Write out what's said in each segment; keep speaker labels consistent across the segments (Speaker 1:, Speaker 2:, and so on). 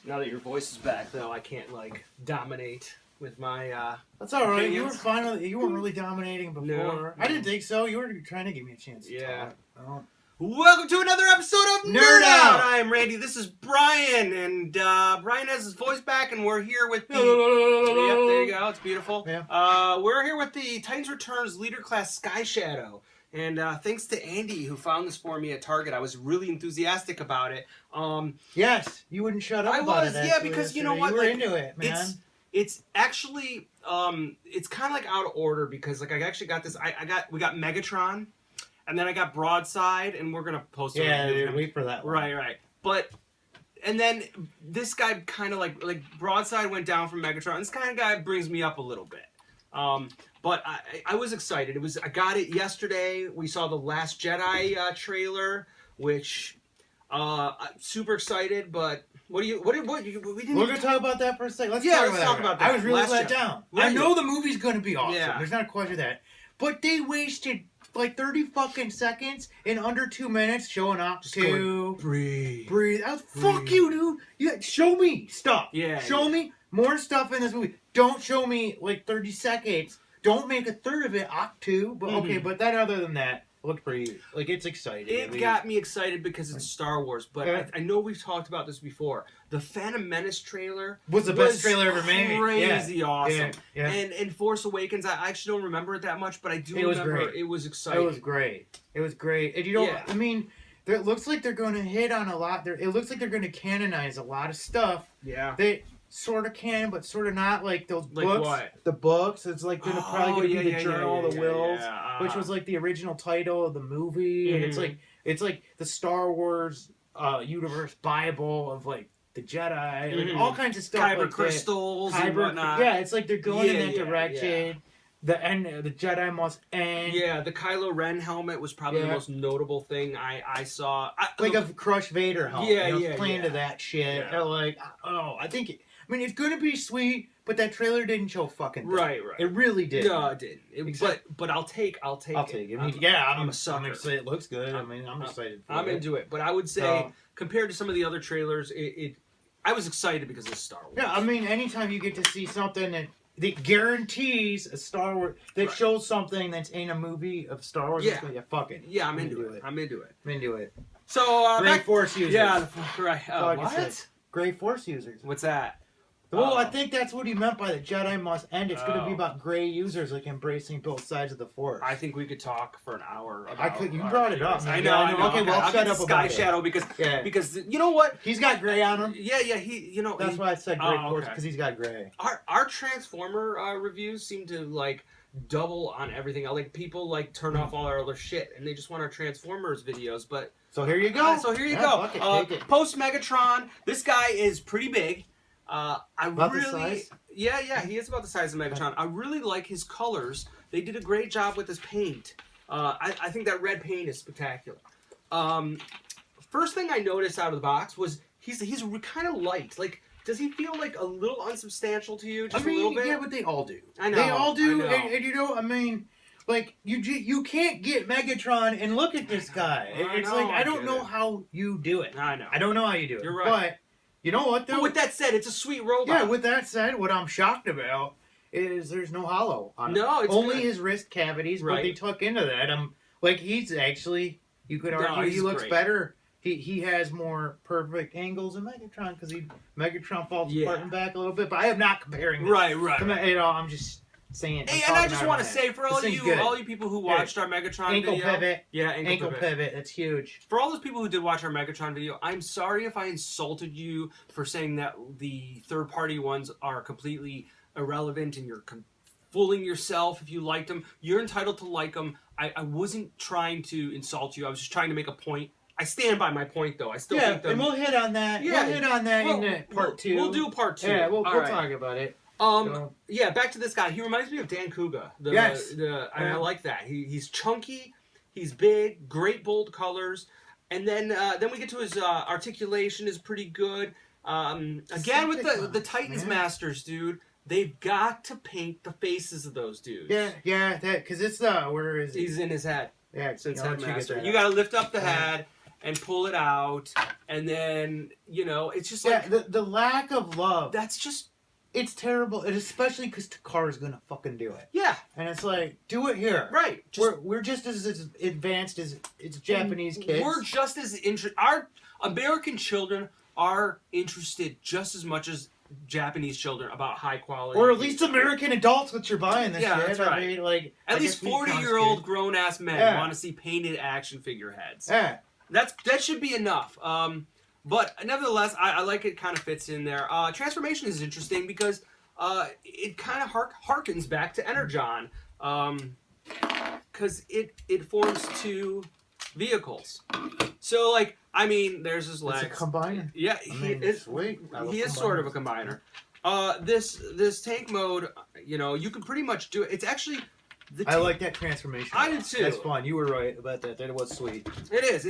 Speaker 1: Now that your voice is back, though, I can't like dominate with my.
Speaker 2: That's all right.
Speaker 1: opinions.
Speaker 2: You were fine with it. You weren't really dominating before.
Speaker 1: No.
Speaker 2: I didn't think so. You were trying to give me a chance to talk. Oh.
Speaker 1: Welcome to another episode of Nerd Out. I am Randy. This is Brian, and Brian has his voice back, and we're here with the. Yep, there you go. It's beautiful.
Speaker 2: Yeah.
Speaker 1: We're here with the Titans Returns Leader Class Sky Shadow. And thanks to Andy who found this for me at Target. I was really enthusiastic about it.
Speaker 2: Yes, you wouldn't shut up about it.
Speaker 1: Yeah, because you know what?
Speaker 2: You were
Speaker 1: like,
Speaker 2: into it, man.
Speaker 1: It's actually it's kind of like out of order because like I actually got this. We got Megatron, and then I got Broadside, and we're gonna post it.
Speaker 2: Yeah, dude, wait for that one.
Speaker 1: Right. But and then this guy kind of like Broadside went down from Megatron. This kind of guy brings me up a little bit. But I was excited. I got it yesterday. We saw the Last Jedi trailer, which I'm super excited. But we didn't.
Speaker 2: We're gonna talk about that for a second. Let's
Speaker 1: talk about that.
Speaker 2: I was really
Speaker 1: Last
Speaker 2: let
Speaker 1: Jedi.
Speaker 2: down.
Speaker 1: Were
Speaker 2: I
Speaker 1: you?
Speaker 2: know the movie's gonna be awesome.
Speaker 1: Yeah.
Speaker 2: There's not a question of that. But they wasted like 30 fucking seconds in under 2 minutes showing up to
Speaker 1: breathe.
Speaker 2: Fuck you, dude. Yeah, show me stuff.
Speaker 1: Yeah.
Speaker 2: Show me more stuff in this movie. Don't show me like 30 seconds. Don't make a third of it Act 2. But okay, but then other than that, it looked pretty like it's exciting.
Speaker 1: It got me excited because it's Star Wars. But I know we've talked about this before. The Phantom Menace trailer
Speaker 2: was the best trailer ever made.
Speaker 1: Crazy awesome.
Speaker 2: Yeah.
Speaker 1: And Force Awakens, I actually don't remember it that much, but I do remember it was exciting.
Speaker 2: It was great. And you know, I mean, it looks like they're going to hit on a lot. It looks like they're going to canonize a lot of stuff.
Speaker 1: Yeah.
Speaker 2: They sort of can, but sort of not. Like those books.
Speaker 1: Like what?
Speaker 2: The books. It's like probably going to be the Journal of the Wills, which was like the original title of the movie, and it's like the Star Wars universe Bible of like the Jedi, like all kinds of stuff.
Speaker 1: Kyber
Speaker 2: like
Speaker 1: crystals and whatnot.
Speaker 2: Yeah, it's like they're going in that direction.
Speaker 1: Yeah.
Speaker 2: The Jedi must end.
Speaker 1: Yeah, the Kylo Ren helmet was probably the most notable thing I saw.
Speaker 2: Like a crushed Vader helmet.
Speaker 1: Yeah,
Speaker 2: playing to that shit.
Speaker 1: Yeah.
Speaker 2: Like, I think it's gonna be sweet, but that trailer didn't show fucking thing.
Speaker 1: Right.
Speaker 2: It really did.
Speaker 1: No, it didn't. But I'll take it.
Speaker 2: I'll take it.
Speaker 1: I'm a sucker.
Speaker 2: I'm excited. It looks good. I'm excited for
Speaker 1: I'm into it. But I would say, compared to some of the other trailers, I was excited because it's Star Wars.
Speaker 2: Yeah, I mean, anytime you get to see something that guarantees a Star Wars, that shows something that's in a movie of Star Wars, fuck it.
Speaker 1: Yeah, I'm into it. I'm into it.
Speaker 2: So, Great Force users.
Speaker 1: Yeah, right. What?
Speaker 2: Great Force users.
Speaker 1: What's that?
Speaker 2: Well, I think that's what he meant by the Jedi must end. It's going to be about gray users like embracing both sides of the Force.
Speaker 1: I think we could talk for an hour about
Speaker 2: You brought it up.
Speaker 1: I know.
Speaker 2: Okay, well, shut up
Speaker 1: Sky
Speaker 2: about
Speaker 1: Shadow because you know what?
Speaker 2: He's got gray on him.
Speaker 1: Yeah.
Speaker 2: That's why I said Great Force, because he's got gray.
Speaker 1: Our Transformer reviews seem to like double on everything. Like people like turn off all our other shit and they just want our Transformers videos. But
Speaker 2: so here you go.
Speaker 1: Post Megatron. This guy is pretty big.
Speaker 2: The size?
Speaker 1: Yeah, he is about the size of Megatron. I really like his colors. They did a great job with his paint. I think that red paint is spectacular. First thing I noticed out of the box was he's kind of light. Like, does he feel like a little unsubstantial to you? Just a little bit?
Speaker 2: Yeah, but they all do.
Speaker 1: I know.
Speaker 2: They all do,
Speaker 1: I know.
Speaker 2: and you know, I mean, like you can't get Megatron and look at this guy. I don't know how you do it.
Speaker 1: I know.
Speaker 2: I don't know how you do it.
Speaker 1: You're right.
Speaker 2: But you know what, though?
Speaker 1: But with that said, it's a sweet robot.
Speaker 2: Yeah, with that said, what I'm shocked about is there's no hollow on him.
Speaker 1: No, it's
Speaker 2: only
Speaker 1: good.
Speaker 2: his wrist cavities, but they tuck into that. He's actually, you could argue he looks better. He has more perfect angles than Megatron, because Megatron falls apart and back a little bit, but I am not comparing this.
Speaker 1: Right.
Speaker 2: I'm just saying.
Speaker 1: Hey, and I just want to say, for all you people who watched our Megatron video.
Speaker 2: Pivot.
Speaker 1: Yeah,
Speaker 2: ankle pivot. That's huge.
Speaker 1: For all those people who did watch our Megatron video, I'm sorry if I insulted you for saying that the third-party ones are completely irrelevant and you're fooling yourself if you liked them. You're entitled to like them. I wasn't trying to insult you. I was just trying to make a point. I stand by my point, though. I still think them.
Speaker 2: And we'll hit on that.
Speaker 1: Yeah,
Speaker 2: we'll hit on that in part 2.
Speaker 1: We'll do part 2.
Speaker 2: Yeah, we'll talk about it.
Speaker 1: Yeah, back to this guy. He reminds me of Dan Krueger.
Speaker 2: Yes.
Speaker 1: I like that. He's chunky, he's big, great bold colors, and then we get to his articulation is pretty good. Again with the Titans Masters, dude. They've got to paint the faces of those dudes.
Speaker 2: Yeah, because it's where is he?
Speaker 1: He's in his head.
Speaker 2: Yeah,
Speaker 1: so it's Headmaster. You got to lift up the head, and pull it out, and then it's just like
Speaker 2: the lack of love.
Speaker 1: That's just
Speaker 2: it's terrible, and especially because Takara's gonna fucking do it.
Speaker 1: Yeah,
Speaker 2: and it's like do it here,
Speaker 1: right?
Speaker 2: We're just as advanced as it's Japanese kids.
Speaker 1: We're just as Our American children are interested just as much as Japanese children about high quality,
Speaker 2: or at least American adults, which you're buying this shit.
Speaker 1: That's right.
Speaker 2: I mean, like
Speaker 1: at least 40-year-old grown ass men want to see painted action figure heads.
Speaker 2: Yeah,
Speaker 1: that should be enough. But nevertheless, I like it. Kind of fits in there. Transformation is interesting because it kind of harkens back to Energon, because it forms two vehicles. So like, I mean, there's his legs.
Speaker 2: It's a combiner.
Speaker 1: Yeah,
Speaker 2: sweet.
Speaker 1: He is sort of a combiner. This tank mode, you can pretty much do it. It's actually.
Speaker 2: I like that transformation.
Speaker 1: I did too.
Speaker 2: That's fun. You were right about that. That was sweet.
Speaker 1: It is.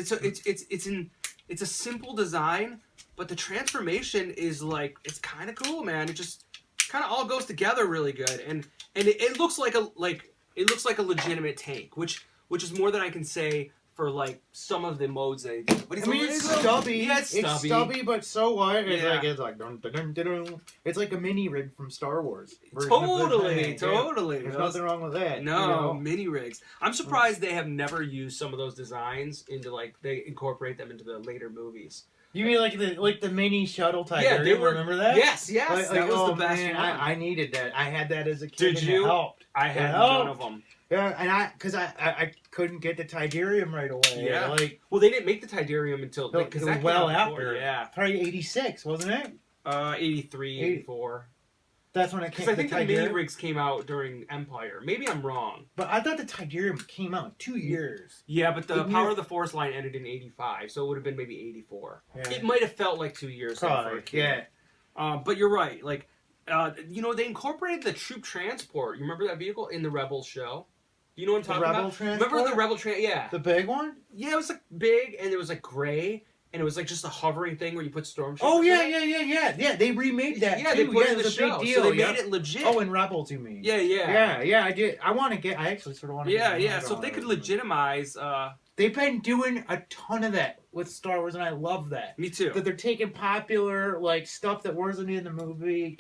Speaker 1: It's a simple design, but the transformation is like it's kind of cool, man. It just kind of all goes together really good, and it looks like a legitimate tank, which is more than I can say for like some of the modes they do. But
Speaker 2: it's stubby.
Speaker 1: Yeah, it's stubby.
Speaker 2: It's stubby, but so what?
Speaker 1: Yeah.
Speaker 2: It's like dun, dun, dun, dun, dun. It's like a mini rig from Star Wars.
Speaker 1: Totally.
Speaker 2: There's nothing wrong with that.
Speaker 1: No, mini rigs. I'm surprised they have never used some of those designs into like they incorporate them into the later movies.
Speaker 2: You mean like the mini shuttle type?
Speaker 1: Yeah, they were.
Speaker 2: Remember that?
Speaker 1: Yes. That was the best one.
Speaker 2: I needed that. I had that as a kid.
Speaker 1: Did you?
Speaker 2: It helped.
Speaker 1: I had none of them.
Speaker 2: Yeah, and because I couldn't get the Tidarium right away.
Speaker 1: Yeah. well, they didn't make the Tidarium until
Speaker 2: because
Speaker 1: that
Speaker 2: was well
Speaker 1: after.
Speaker 2: after.
Speaker 1: Yeah.
Speaker 2: Probably 86, wasn't it?
Speaker 1: 83, 84.
Speaker 2: That's when it came.
Speaker 1: Because I think the mini rigs came out during Empire. Maybe I'm wrong.
Speaker 2: But I thought the Tidarium came out in 2 years.
Speaker 1: Yeah, but the Power of the Force line ended in 85, so it would have been maybe 84. Yeah. It might have felt like 2 years.
Speaker 2: Probably, yeah.
Speaker 1: But you're right. Like, they incorporated the troop transport. You remember that vehicle in the Rebels show? You know what I'm talking about?
Speaker 2: Transport?
Speaker 1: Remember the Rebel yeah.
Speaker 2: The big one?
Speaker 1: Yeah, it was like big, and it was like gray, and it was like just a hovering thing where you put stormtroopers.
Speaker 2: Oh yeah. Yeah, they remade that.
Speaker 1: Yeah,
Speaker 2: too.
Speaker 1: they put it in the
Speaker 2: a
Speaker 1: show.
Speaker 2: big deal.
Speaker 1: So they made it legit.
Speaker 2: Oh, in Rebels, you mean?
Speaker 1: Yeah.
Speaker 2: I did. I actually sort of want to.
Speaker 1: Yeah. So if they could legitimize.
Speaker 2: They've been doing a ton of that with Star Wars, and I love that.
Speaker 1: Me too.
Speaker 2: That they're taking popular like stuff that wasn't in the movie.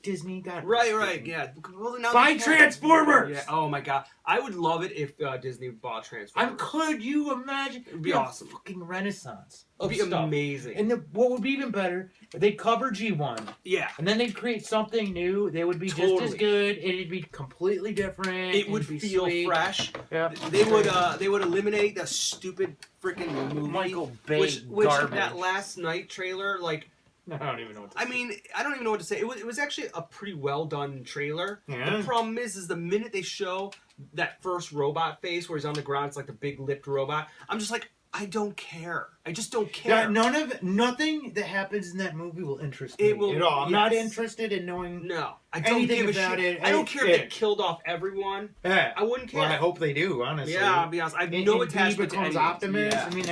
Speaker 2: Disney got
Speaker 1: right, yeah. Well, now
Speaker 2: buy Transformers.
Speaker 1: Yeah. Oh my god, I would love it if Disney bought Transformers.
Speaker 2: Could you imagine?
Speaker 1: It'd be awesome.
Speaker 2: Fucking renaissance.
Speaker 1: It'd be amazing.
Speaker 2: And what would be even better? They'd cover G1.
Speaker 1: Yeah.
Speaker 2: And then they'd create something new. They would be just as good. It'd be completely different.
Speaker 1: It would feel fresh.
Speaker 2: Yeah.
Speaker 1: They would eliminate the stupid freaking movie.
Speaker 2: Michael Bay
Speaker 1: which
Speaker 2: garbage.
Speaker 1: That Last Night trailer, like.
Speaker 2: I don't even know what to say.
Speaker 1: I mean, I don't even know what to say. It was actually a pretty well done trailer.
Speaker 2: Yeah.
Speaker 1: The problem is the minute they show that first robot face where he's on the ground, it's like the big lipped robot. I'm just like, I don't care. I just don't care.
Speaker 2: Yeah, nothing that happens in that movie will interest me at all. I'm not interested in knowing.
Speaker 1: No, I don't give a shit. I don't care if they killed off everyone.
Speaker 2: Yeah.
Speaker 1: I wouldn't care.
Speaker 2: Well, I hope they do. Honestly.
Speaker 1: Yeah, I'll be honest. I have no attachment to any.
Speaker 2: Optimus.
Speaker 1: Yeah.
Speaker 2: I mean,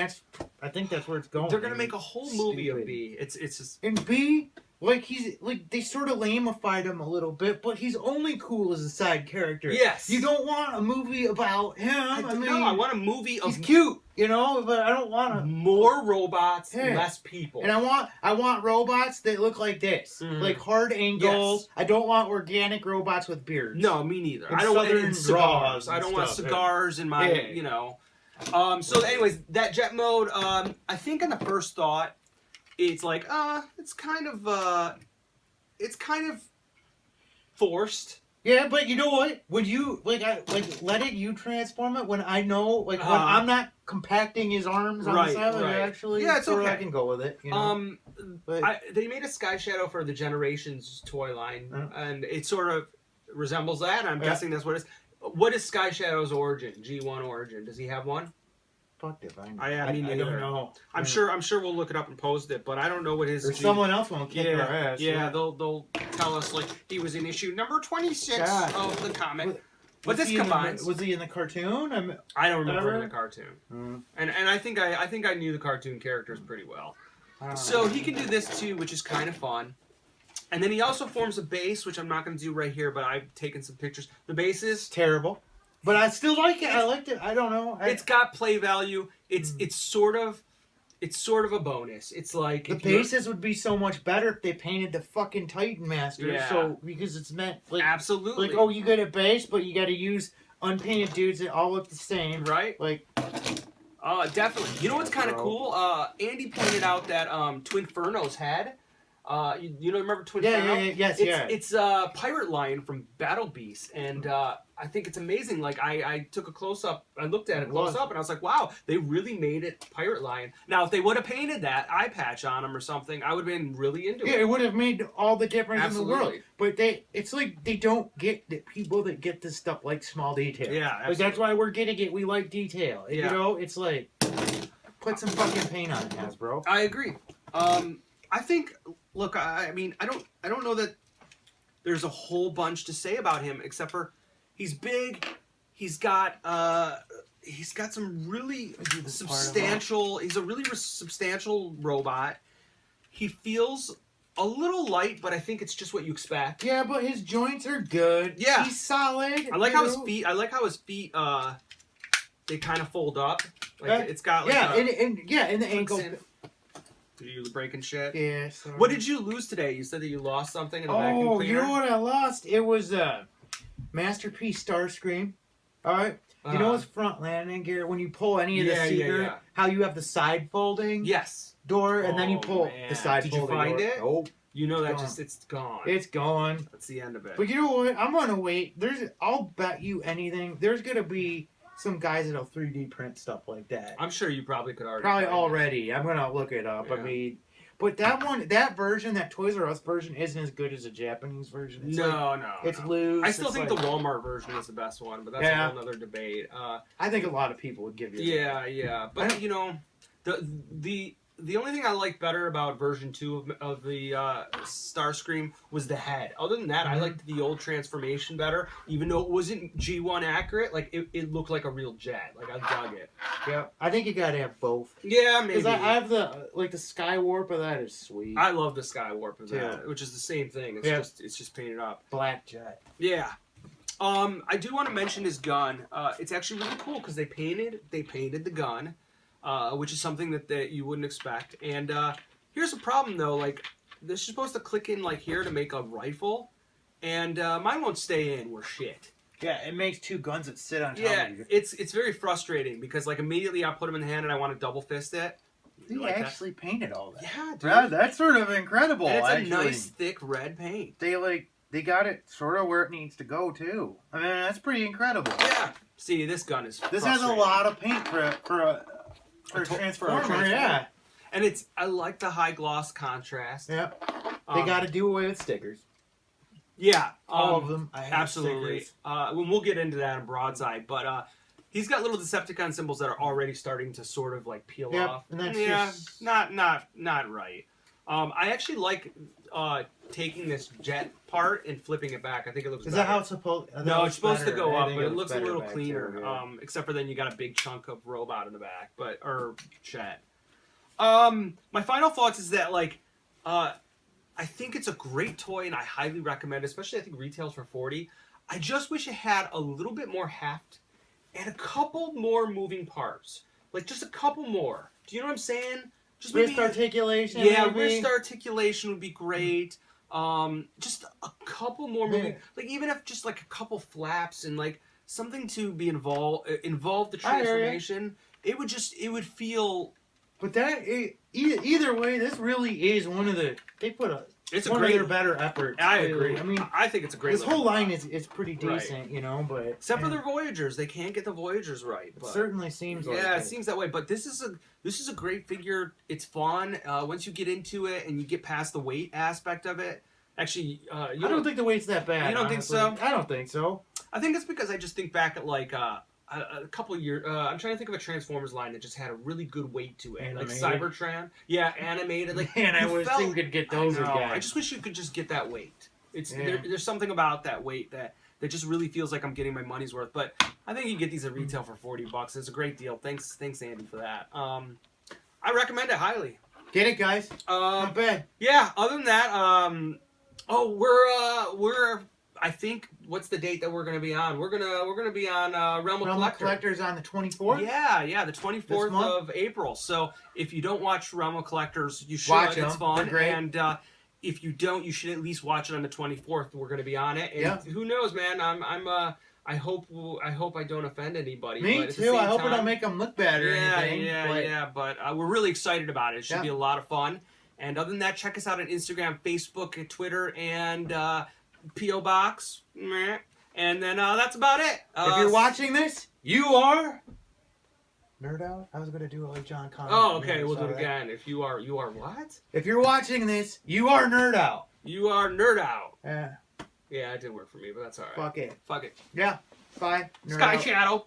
Speaker 2: I think that's where it's going.
Speaker 1: They're gonna make a whole movie of B. It's just.
Speaker 2: And B. Like they sort of lameified him a little bit, but he's only cool as a side character.
Speaker 1: Yes.
Speaker 2: You don't want a movie about him.
Speaker 1: I want a movie of.
Speaker 2: He's cute, but I don't want
Speaker 1: more robots, less people.
Speaker 2: And I want robots that look like this, like hard angles. Yes. I don't want organic robots with beards.
Speaker 1: No, me neither. I don't want cigars. I don't want cigars in my, So, anyways, that jet mode. I think on the first thought. It's like, it's kind of forced.
Speaker 2: Yeah, but you know what? When you letting you transform it when I know when I'm not compacting his arms on the side, actually,
Speaker 1: it's okay.
Speaker 2: I can go with it.
Speaker 1: They made a Sky Shadow for the Generations toy line, and it sort of resembles that. And I'm guessing that's what it is. What is Sky Shadow's origin? G1 origin? Does he have one?
Speaker 2: Fuck if I know.
Speaker 1: I don't
Speaker 2: know.
Speaker 1: I'm sure we'll look it up and post it, but I don't know what his.
Speaker 2: Or someone else won't kick our ass.
Speaker 1: Yeah, they'll tell us like he was in issue number 26 of the comic. But this combines.
Speaker 2: Was he in the cartoon?
Speaker 1: I don't remember in the cartoon. And I think I knew the cartoon characters pretty well. So he can do this too, which is kind of fun. And then he also forms a base, which I'm not going to do right here, but I've taken some pictures. The base is
Speaker 2: terrible. But I still like it. I liked it. I don't know.
Speaker 1: It's got play value. It's sort of a bonus. It's like
Speaker 2: the bases would be so much better if they painted the fucking Titan Master.
Speaker 1: Yeah.
Speaker 2: So because it's meant like
Speaker 1: absolutely
Speaker 2: like, oh, you get a base, but you got to use unpainted dudes that all look the same,
Speaker 1: right?
Speaker 2: Like,
Speaker 1: definitely. You know what's kind of cool? Andy pointed out that Twinferno's head. You know, remember Twinferno?
Speaker 2: Yes,
Speaker 1: It's Pirate Lion from Battle Beast, and I think it's amazing. Like I took a close up, I looked at it close up, and I was like, wow, they really made it Pirate Lion. Now, if they would have painted that eye patch on him or something, I would have been really into it.
Speaker 2: Yeah, it would have made all the difference
Speaker 1: Absolutely.
Speaker 2: in the world. But it's like they don't get the people that get this stuff like small detail.
Speaker 1: Yeah, absolutely.
Speaker 2: Like that's why we're getting it. We like detail.
Speaker 1: Yeah.
Speaker 2: You know, it's like put some fucking paint on it, Hasbro.
Speaker 1: I agree. I think. Look, I mean, I don't know that there's a whole bunch to say about him except for he's big. He's got some really substantial. He's a really substantial robot. He feels a little light, but I think it's just what you expect.
Speaker 2: Yeah, but his joints are good.
Speaker 1: Yeah,
Speaker 2: he's solid.
Speaker 1: I like how his feet. I like how his feet. They kind of fold up. Like it's got like
Speaker 2: and the ankle.
Speaker 1: Are you breaking shit?
Speaker 2: Yeah. Sorry.
Speaker 1: What did you lose today? You said that you lost something in the vacuum cleaner.
Speaker 2: You know what I lost? It was Masterpiece Starscream. All right. You know his front landing gear when you pull any of the seater, how you have the side folding door, and then you pull the side
Speaker 1: Did
Speaker 2: folding.
Speaker 1: Did you find
Speaker 2: door.
Speaker 1: it?
Speaker 2: Nope.
Speaker 1: You know that it's gone.
Speaker 2: It's gone.
Speaker 1: That's the end of it.
Speaker 2: But you know what? I'm gonna wait. I'll bet you anything. There's gonna be some guys that'll 3D print stuff like that.
Speaker 1: I'm sure you probably could already.
Speaker 2: I'm gonna look it up. Yeah. I mean, but that version, that Toys R Us version, isn't as good as the Japanese version. It's it's loose.
Speaker 1: I still think the Walmart version is the best one, but that's a whole other debate.
Speaker 2: I think a lot of people would give you.
Speaker 1: Yeah. But you know, the only thing I like better about version 2 of the Starscream was the head. Other than that, I liked the old transformation better, even though it wasn't G1 accurate. Like it looked like a real jet. Like I dug it.
Speaker 2: Yeah, I think you gotta have both.
Speaker 1: Yeah, maybe. Because
Speaker 2: I have the Sky Warp of that is sweet.
Speaker 1: I love the Sky Warp of that, which is the same thing. It's just painted up.
Speaker 2: Black jet.
Speaker 1: Yeah. I do want to mention his gun. It's actually really cool because they painted the gun. Which is something that you wouldn't expect. And here's the problem, though. Like, this is supposed to click in, like, here to make a rifle. And mine won't stay in. We're shit.
Speaker 2: Yeah, it makes two guns that sit on top of you.
Speaker 1: It's very frustrating because, like, immediately I put them in the hand and I want to double fist it.
Speaker 2: They actually painted all that.
Speaker 1: Yeah, dude.
Speaker 2: Yeah, that's sort of incredible.
Speaker 1: And it's a nice, thick red paint.
Speaker 2: They got it sort of where it needs to go, too. I mean, that's pretty incredible.
Speaker 1: Yeah. See, this gun is
Speaker 2: This has a lot of paint for a Transformer, yeah.
Speaker 1: And I like the high gloss contrast.
Speaker 2: Yeah. They got to do away with stickers.
Speaker 1: Yeah.
Speaker 2: All of them. I hate
Speaker 1: absolutely. We'll get into that in Broadside, but he's got little Decepticon symbols that are already starting to sort of like peel off.
Speaker 2: And that's just...
Speaker 1: not right. I actually like taking this jet part and flipping it back. I think it looks better.
Speaker 2: Is that how it's supposed to
Speaker 1: No, it's supposed to go up, but it looks a little cleaner. Too, yeah. Except for then you got a big chunk of robot in the back, or Chet. My final thoughts is that, like, I think it's a great toy and I highly recommend it, especially I think retails for $40. I just wish it had a little bit more heft and a couple more moving parts. Like, just a couple more. Do you know what I'm saying? Just
Speaker 2: wrist articulation.
Speaker 1: Yeah, maybe. Wrist articulation would be great. Just a couple more moving, like even if just like a couple flaps and like something to be involve the transformation. It would feel. But
Speaker 2: either way, this really is one of the It's one of their better efforts.
Speaker 1: I agree. I mean, I think it's a great.
Speaker 2: This whole line is pretty decent,
Speaker 1: right.
Speaker 2: You know, but
Speaker 1: except for their Voyagers, they can't get the Voyagers right.
Speaker 2: It certainly seems like
Speaker 1: it seems that way. But this is a great figure. It's fun once you get into it and you get past the weight aspect of it. Actually, I
Speaker 2: don't think the weight's that bad.
Speaker 1: You don't think so?
Speaker 2: I don't think so.
Speaker 1: I think it's because I just think back at like a couple of years. I'm trying to think of a Transformers line that just had a really good weight to it,
Speaker 2: animated.
Speaker 1: Like Cybertron. Yeah, animated. Like,
Speaker 2: man, I wish you could get those again.
Speaker 1: I just wish you could just get that weight. There's something about that weight that just really feels like I'm getting my money's worth. But I think you can get these at retail for $40. It's a great deal. Thanks Andy for that. I recommend it highly.
Speaker 2: Get it, guys. Not bad.
Speaker 1: Yeah. Other than that, we're I think what's the date that we're gonna be on? We're gonna be on Realm of Collector.
Speaker 2: Collector's on the 24th.
Speaker 1: Yeah, the 24th of April. So if you don't watch Realm of Collectors, you should.
Speaker 2: Watch
Speaker 1: It's fun.
Speaker 2: They're great.
Speaker 1: And if you don't, you should at least watch it on the 24th. We're gonna be on it. And
Speaker 2: yeah.
Speaker 1: Who knows, man? I hope I don't offend anybody.
Speaker 2: Me
Speaker 1: but
Speaker 2: too. I hope I don't make them look bad or anything.
Speaker 1: But we're really excited about it. It should be a lot of fun. And other than that, check us out on Instagram, Facebook, Twitter, and P.O. Box. And then that's about it.
Speaker 2: If you're watching this, you are Nerd Out. I was gonna do it like John Connor.
Speaker 1: Oh, okay. We'll do it again. If you are what?
Speaker 2: If you're watching this, you are Nerd Out.
Speaker 1: You are Nerd Out.
Speaker 2: Yeah.
Speaker 1: Yeah, it didn't work for me, but that's all right.
Speaker 2: Fuck it.
Speaker 1: Fuck it.
Speaker 2: Yeah. Bye.
Speaker 1: Sky Shadow.